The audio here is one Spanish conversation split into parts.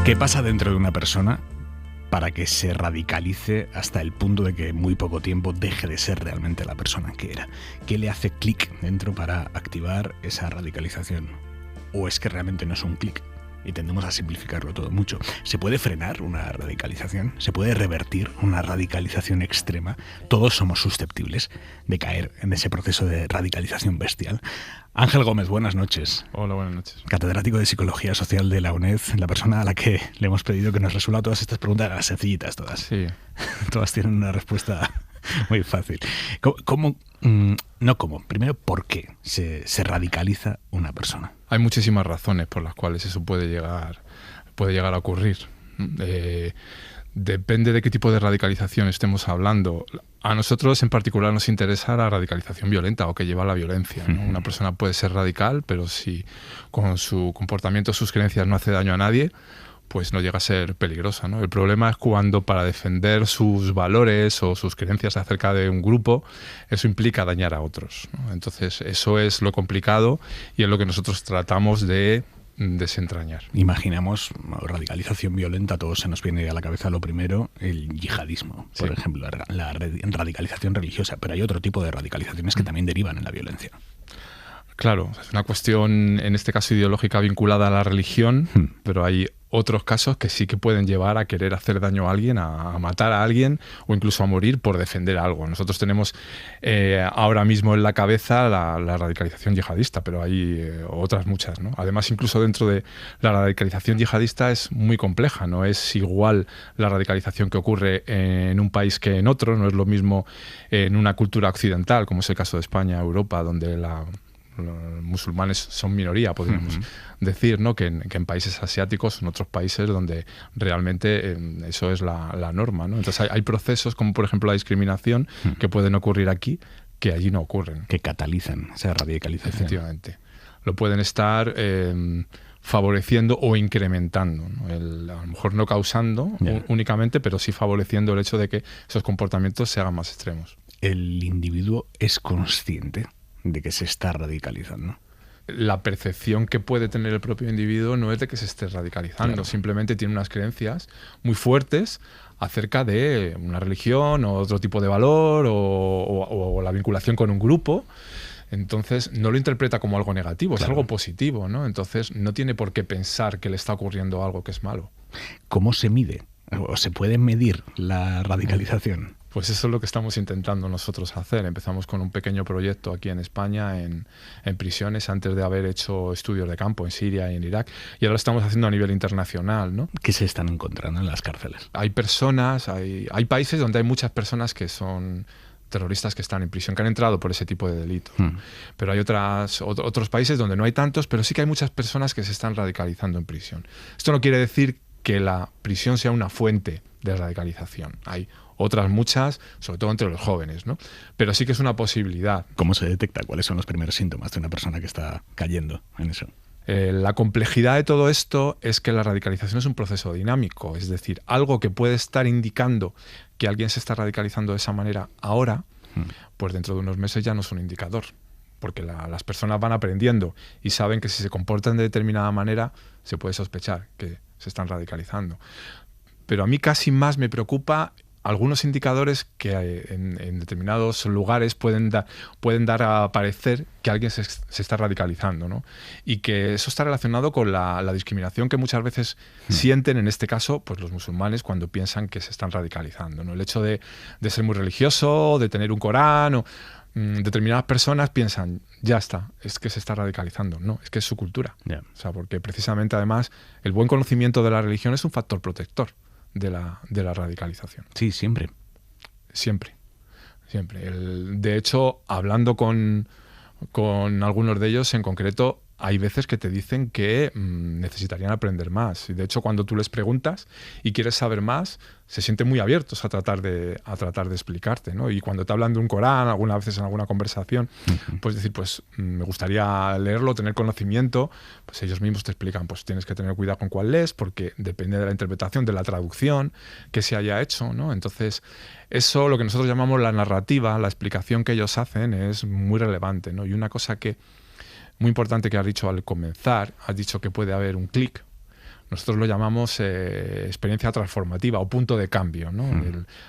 ¿Qué pasa dentro de una persona para que se radicalice hasta el punto de que en muy poco tiempo deje de ser realmente la persona que era? ¿Qué le hace clic dentro para activar esa radicalización? ¿O es que realmente no es un clic? Y tendemos a simplificarlo todo mucho. ¿Se puede frenar una radicalización? ¿Se puede revertir una radicalización extrema? Todos somos susceptibles de caer en ese proceso de radicalización bestial. Ángel Gómez, buenas noches. Hola, buenas noches. Catedrático de Psicología Social de la UNED, la persona a la que le hemos pedido que nos resuelva todas estas preguntas, sencillitas todas. Sí. Todas tienen una respuesta muy fácil. Primero, ¿por qué se radicaliza una persona? Hay muchísimas razones por las cuales eso puede llegar a ocurrir. Depende de qué tipo de radicalización estemos hablando. A nosotros en particular nos interesa la radicalización violenta o que lleva a la violencia, ¿no? Una persona puede ser radical, pero si con su comportamiento, sus creencias no hace daño a nadie, pues no llega a ser peligrosa, ¿no? El problema es cuando para defender sus valores o sus creencias acerca de un grupo, eso implica dañar a otros, ¿no? Entonces eso es lo complicado y es lo que nosotros tratamos de desentrañar. Imaginamos radicalización violenta, a todos se nos viene a la cabeza lo primero, el yihadismo, por ejemplo, la radicalización religiosa, pero hay otro tipo de radicalizaciones que también derivan en la violencia. Claro, es una cuestión, en este caso ideológica, vinculada a la religión, pero hay otros casos que sí que pueden llevar a querer hacer daño a alguien, a matar a alguien o incluso a morir por defender algo. Nosotros tenemos ahora mismo en la cabeza la radicalización yihadista, pero hay otras muchas, ¿no? Además, incluso dentro de la radicalización yihadista es muy compleja, no es igual la radicalización que ocurre en un país que en otro, no es lo mismo en una cultura occidental, como es el caso de España, Europa, donde los musulmanes son minoría, podríamos decir, ¿no? que en países asiáticos, en otros países donde realmente eso es la norma, ¿no? Entonces hay procesos como por ejemplo la discriminación que pueden ocurrir aquí que allí no ocurren. Que catalizan esa radicalización. Efectivamente. Lo pueden estar favoreciendo o incrementando, ¿no? A lo mejor no causando únicamente, pero sí favoreciendo el hecho de que esos comportamientos se hagan más extremos. ¿El individuo es consciente de que se está radicalizando? La percepción que puede tener el propio individuo no es de que se esté radicalizando, simplemente tiene unas creencias muy fuertes acerca de una religión o otro tipo de valor o la vinculación con un grupo. Entonces no lo interpreta como algo negativo, es algo positivo, ¿no? Entonces no tiene por qué pensar que le está ocurriendo algo que es malo. ¿Cómo se mide o se puede medir la radicalización? Pues eso es lo que estamos intentando nosotros hacer. Empezamos con un pequeño proyecto aquí en España, en prisiones, antes de haber hecho estudios de campo en Siria y en Irak. Y ahora lo estamos haciendo a nivel internacional, ¿no? ¿Qué se están encontrando en las cárceles? Hay personas, hay países donde hay muchas personas que son terroristas que están en prisión, que han entrado por ese tipo de delito. Pero hay otros países donde no hay tantos, pero sí que hay muchas personas que se están radicalizando en prisión. Esto no quiere decir que la prisión sea una fuente de radicalización. Hay otras muchas, sobre todo entre los jóvenes, ¿no? Pero sí que es una posibilidad. ¿Cómo se detecta? ¿Cuáles son los primeros síntomas de una persona que está cayendo en eso? La complejidad de todo esto es que la radicalización es un proceso dinámico, es decir, algo que puede estar indicando que alguien se está radicalizando de esa manera ahora, pues dentro de unos meses ya no es un indicador, porque las personas van aprendiendo y saben que si se comportan de determinada manera se puede sospechar que se están radicalizando. Pero a mí casi más me preocupa algunos indicadores que en determinados lugares pueden dar a parecer que alguien se está radicalizando, ¿no? Y que eso está relacionado con la discriminación que muchas veces sienten, en este caso, pues los musulmanes cuando piensan que se están radicalizando, ¿no? El hecho de ser muy religioso, de tener un Corán, o determinadas personas piensan, ya está, es que se está radicalizando. No, es que es su cultura. O sea, porque precisamente además el buen conocimiento de la religión es un factor protector de la radicalización. Sí, siempre. Siempre. De hecho, hablando con algunos de ellos en concreto, hay veces que te dicen que necesitarían aprender más. Y de hecho, cuando tú les preguntas y quieres saber más, se sienten muy abiertos a tratar de explicarte, ¿no? Y cuando te hablan de un Corán, algunas veces en alguna conversación, pues decir, pues me gustaría leerlo, tener conocimiento, pues ellos mismos te explican, pues tienes que tener cuidado con cuál lees, porque depende de la interpretación, de la traducción que se haya hecho, ¿no? Entonces, eso, lo que nosotros llamamos la narrativa, la explicación que ellos hacen, es muy relevante, ¿no? Y una cosa que muy importante que has dicho al comenzar, has dicho que puede haber un clic. Nosotros lo llamamos experiencia transformativa o punto de cambio, ¿no?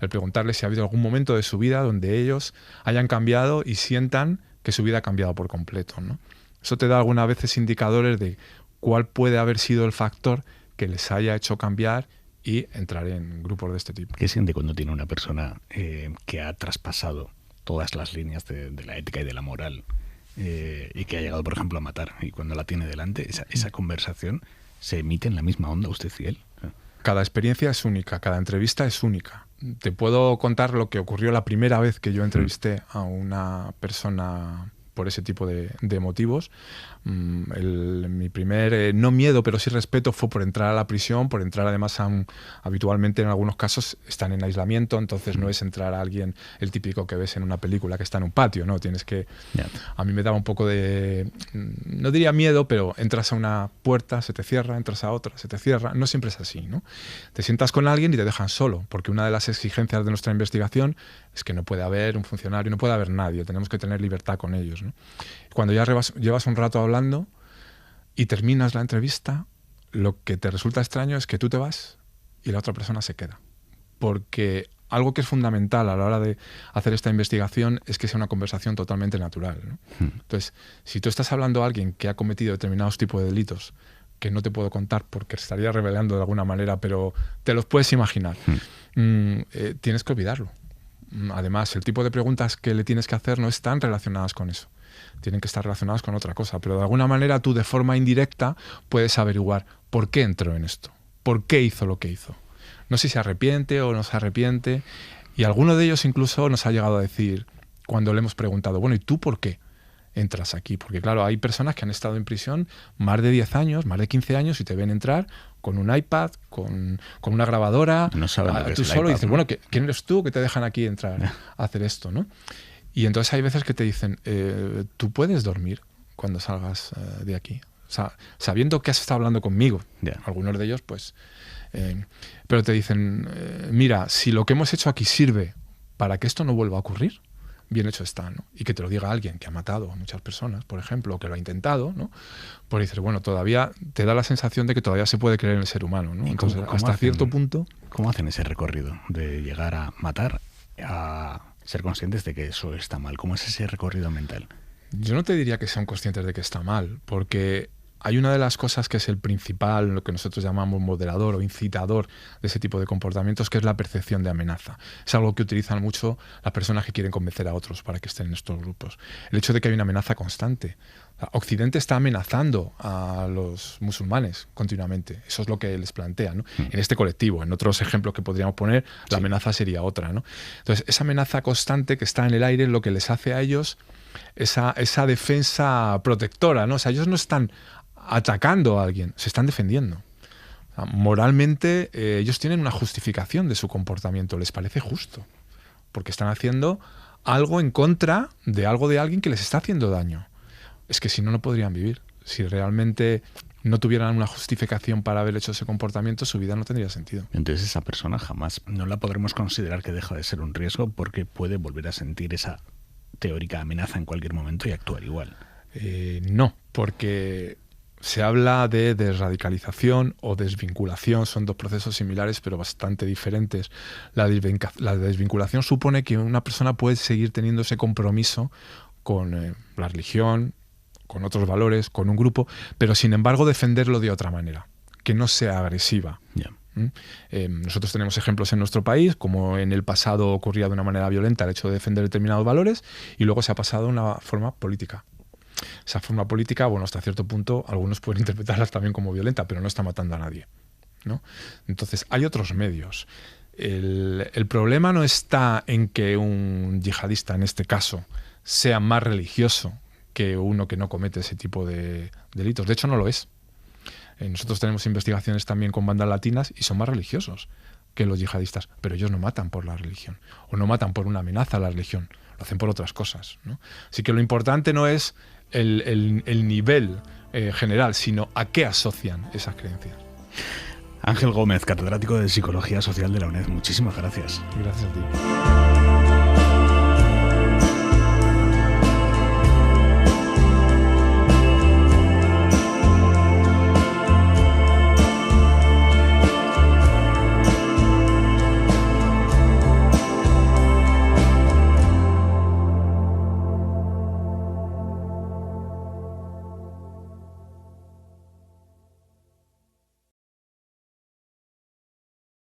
El preguntarles si ha habido algún momento de su vida donde ellos hayan cambiado y sientan que su vida ha cambiado por completo, ¿no? Eso te da algunas veces indicadores de cuál puede haber sido el factor que les haya hecho cambiar y entrar en grupos de este tipo. ¿Qué siente cuando tiene una persona que ha traspasado todas las líneas de la ética y de la moral y que ha llegado, por ejemplo, a matar? Y cuando la tiene delante, esa conversación se emite en la misma onda, usted y él. Cada experiencia es única, cada entrevista es única. Te puedo contar lo que ocurrió la primera vez que yo entrevisté a una persona por ese tipo de motivos. Mi primer, no miedo, pero sí respeto, fue por entrar a la prisión, por entrar además habitualmente en algunos casos están en aislamiento, entonces no es entrar a alguien, el típico que ves en una película que está en un patio, ¿no? Tienes que... A mí me daba un poco de, no diría miedo, pero entras a una puerta, se te cierra, entras a otra, se te cierra, no siempre es así, ¿no? Te sientas con alguien y te dejan solo, porque una de las exigencias de nuestra investigación es que no puede haber un funcionario, no puede haber nadie, tenemos que tener libertad con ellos, ¿no? Cuando ya llevas un rato hablando y terminas la entrevista, lo que te resulta extraño es que tú te vas y la otra persona se queda. Porque algo que es fundamental a la hora de hacer esta investigación es que sea una conversación totalmente natural, ¿no? Entonces, si tú estás hablando a alguien que ha cometido determinados tipos de delitos que no te puedo contar porque estaría revelando de alguna manera, pero te los puedes imaginar, tienes que olvidarlo. Además, el tipo de preguntas que le tienes que hacer no están relacionadas con eso. Tienen que estar relacionadas con otra cosa. Pero de alguna manera tú de forma indirecta puedes averiguar por qué entró en esto, por qué hizo lo que hizo. No sé si se arrepiente o no se arrepiente. Y alguno de ellos incluso nos ha llegado a decir, cuando le hemos preguntado, bueno, ¿y tú por qué entras aquí? Porque claro, hay personas que han estado en prisión más de 10 años, más de 15 años y te ven entrar con un iPad, con una grabadora, no saben lo que tú es el solo, iPad, y dices, ¿no? bueno, ¿quién eres tú que te dejan aquí entrar a hacer esto, ¿no? Y entonces hay veces que te dicen, tú puedes dormir cuando salgas de aquí, o sea, sabiendo que has estado hablando conmigo. Algunos de ellos, pues, pero te dicen, mira, si lo que hemos hecho aquí sirve para que esto no vuelva a ocurrir, bien hecho está, ¿no? Y que te lo diga alguien que ha matado a muchas personas, por ejemplo, o que lo ha intentado, ¿no? Pues dices, bueno, todavía te da la sensación de que todavía se puede creer en el ser humano, ¿no? Entonces, hasta cierto punto... ¿Cómo hacen ese recorrido de llegar a matar a ser conscientes de que eso está mal? ¿Cómo es ese recorrido mental? Yo no te diría que sean conscientes de que está mal, porque hay una de las cosas que es el principal, lo que nosotros llamamos moderador o incitador de ese tipo de comportamientos, que es la percepción de amenaza. Es algo que utilizan mucho las personas que quieren convencer a otros para que estén en estos grupos. El hecho de que hay una amenaza constante. Occidente está amenazando a los musulmanes continuamente. Eso es lo que les plantea, ¿no? En este colectivo. En otros ejemplos que podríamos poner, la amenaza sería otra, ¿no? Entonces, esa amenaza constante que está en el aire es lo que les hace a ellos esa defensa protectora, ¿no? O sea, ellos no están atacando a alguien, se están defendiendo. O sea, moralmente, ellos tienen una justificación de su comportamiento, les parece justo, porque están haciendo algo en contra de algo de alguien que les está haciendo daño. Es que si no, no podrían vivir. Si realmente no tuvieran una justificación para haber hecho ese comportamiento, su vida no tendría sentido. Entonces esa persona jamás no la podremos considerar que deja de ser un riesgo porque puede volver a sentir esa teórica amenaza en cualquier momento y actuar igual. No, porque se habla de desradicalización o desvinculación, son dos procesos similares pero bastante diferentes. La desvinculación supone que una persona puede seguir teniendo ese compromiso con la religión, con otros valores, con un grupo, pero sin embargo defenderlo de otra manera, que no sea agresiva. Nosotros tenemos ejemplos en nuestro país, como en el pasado ocurría de una manera violenta el hecho de defender determinados valores y luego se ha pasado a una forma política. Esa forma política, bueno, hasta cierto punto, algunos pueden interpretarla también como violenta, pero no está matando a nadie, ¿no? Entonces, hay otros medios. El problema no está en que un yihadista, en este caso, sea más religioso que uno que no comete ese tipo de delitos. De hecho, no lo es. Nosotros tenemos investigaciones también con bandas latinas y son más religiosos que los yihadistas, pero ellos no matan por la religión o no matan por una amenaza a la religión, lo hacen por otras cosas, ¿no? Así que lo importante no es el nivel general, sino a qué asocian esas creencias. Ángel Gómez, catedrático de Psicología Social de la UNED, muchísimas gracias. Gracias a ti.